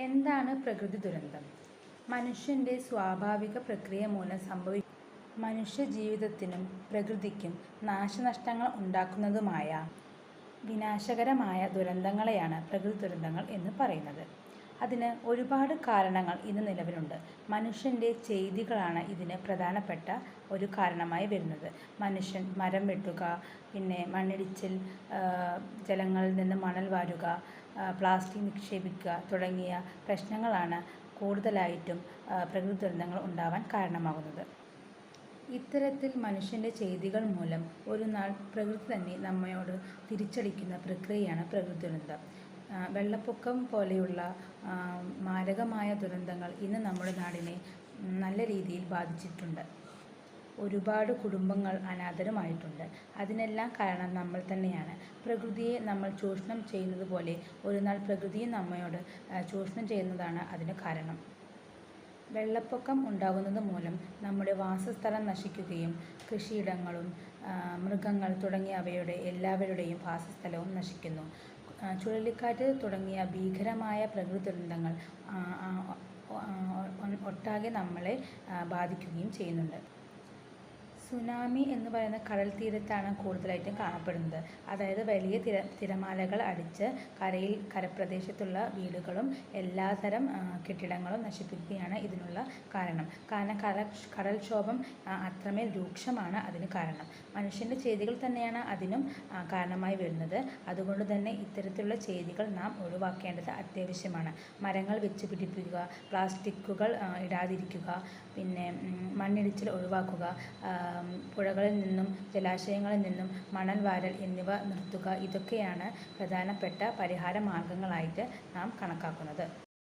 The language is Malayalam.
എന്താണ് പ്രകൃതി ദുരന്തം? മനുഷ്യൻ്റെ സ്വാഭാവിക പ്രക്രിയ മൂലം മനുഷ്യജീവിതത്തിനും പ്രകൃതിക്കും നാശനഷ്ടങ്ങൾ ഉണ്ടാക്കുന്നതുമായ വിനാശകരമായ ദുരന്തങ്ങളെയാണ് പ്രകൃതി ദുരന്തങ്ങൾ എന്ന് പറയുന്നത്. അതിന് ഒരുപാട് കാരണങ്ങൾ ഇന്ന് നിലവിലുണ്ട്. മനുഷ്യൻ്റെ ചെയ്തികളാണ് ഇതിന് പ്രധാനപ്പെട്ട ഒരു കാരണമായി വരുന്നത്. മനുഷ്യൻ മരം വെട്ടുക, പിന്നെ മണ്ണിടിച്ചിൽ, ജലങ്ങളിൽ നിന്ന് മണൽ വാരുക, പ്ലാസ്റ്റിക് നിക്ഷേപിക്കുക തുടങ്ങിയ പ്രശ്നങ്ങളാണ് കൂടുതലായിട്ടും പ്രകൃതി ദുരന്തങ്ങൾ ഉണ്ടാവാൻ കാരണമാകുന്നത്. ഇത്തരത്തിൽ മനുഷ്യൻ്റെ ചെയ്തികൾ മൂലം ഒരു നാൾ പ്രകൃതി തന്നെ നമ്മയോട് തിരിച്ചടിക്കുന്ന പ്രക്രിയയാണ് പ്രകൃതി ദുരന്തം. വെള്ളപ്പൊക്കം പോലെയുള്ള മാരകമായ ദുരന്തങ്ങൾ ഇന്ന് നമ്മുടെ നാടിനെ നല്ല രീതിയിൽ ബാധിച്ചിട്ടുണ്ട്. ഒരുപാട് കുടുംബങ്ങൾ അനാഥരുമായിട്ടുണ്ട്. അതിനെല്ലാം കാരണം നമ്മൾ തന്നെയാണ്. പ്രകൃതിയെ നമ്മൾ ചൂഷണം ചെയ്യുന്നത് പോലെ ഒരു നാൾ പ്രകൃതിയും നമ്മയോട് ചൂഷണം ചെയ്യുന്നതാണ് അതിന് കാരണം. വെള്ളപ്പൊക്കം ഉണ്ടാകുന്നത് മൂലം നമ്മുടെ വാസസ്ഥലം നശിക്കുകയും കൃഷിയിടങ്ങളും മൃഗങ്ങൾ തുടങ്ങിയവയുടെ എല്ലാവരുടെയും വാസസ്ഥലവും നശിക്കുന്നു. ചുഴലിക്കാറ്റ് തുടങ്ങിയ ഭീകരമായ പ്രകൃതി ദുരന്തങ്ങൾ ഒട്ടാകെ നമ്മളെ ബാധിക്കുകയും ചെയ്യുന്നുണ്ട്. സുനാമി എന്ന് പറയുന്ന കടൽ തീരത്താണ് കൂടുതലായിട്ടും കാണപ്പെടുന്നത്. അതായത് വലിയ തിരമാലകൾ അടിച്ച് കരപ്രദേശത്തുള്ള വീടുകളും എല്ലാതരം കെട്ടിടങ്ങളും നശിപ്പിക്കുകയാണ് ഇതിനുള്ള കാരണം. കടൽക്ഷോഭം അത്രമേൽ രൂക്ഷമാണ് അതിന് കാരണം. മനുഷ്യൻ്റെ ചെയ്തികൾ തന്നെയാണ് അതിനും കാരണമായി വരുന്നത്. അതുകൊണ്ട് തന്നെ ഇത്തരത്തിലുള്ള ചെയ്തികൾ നാം ഒഴിവാക്കേണ്ടത് അത്യാവശ്യമാണ്. മരങ്ങൾ വെച്ച് പിടിപ്പിക്കുക, പ്ലാസ്റ്റിക്കുകൾ ഇടാതിരിക്കുക, പിന്നെ മണ്ണിടിച്ചിൽ ഒഴിവാക്കുക, പുഴകളിൽ നിന്നും ജലാശയങ്ങളിൽ നിന്നും മണൽ വാരൽ എന്നിവ നിർത്തുക. ഇതൊക്കെയാണ് പ്രധാനപ്പെട്ട പരിഹാര മാർഗങ്ങളായിട്ട് നാം കണക്കാക്കുന്നത്.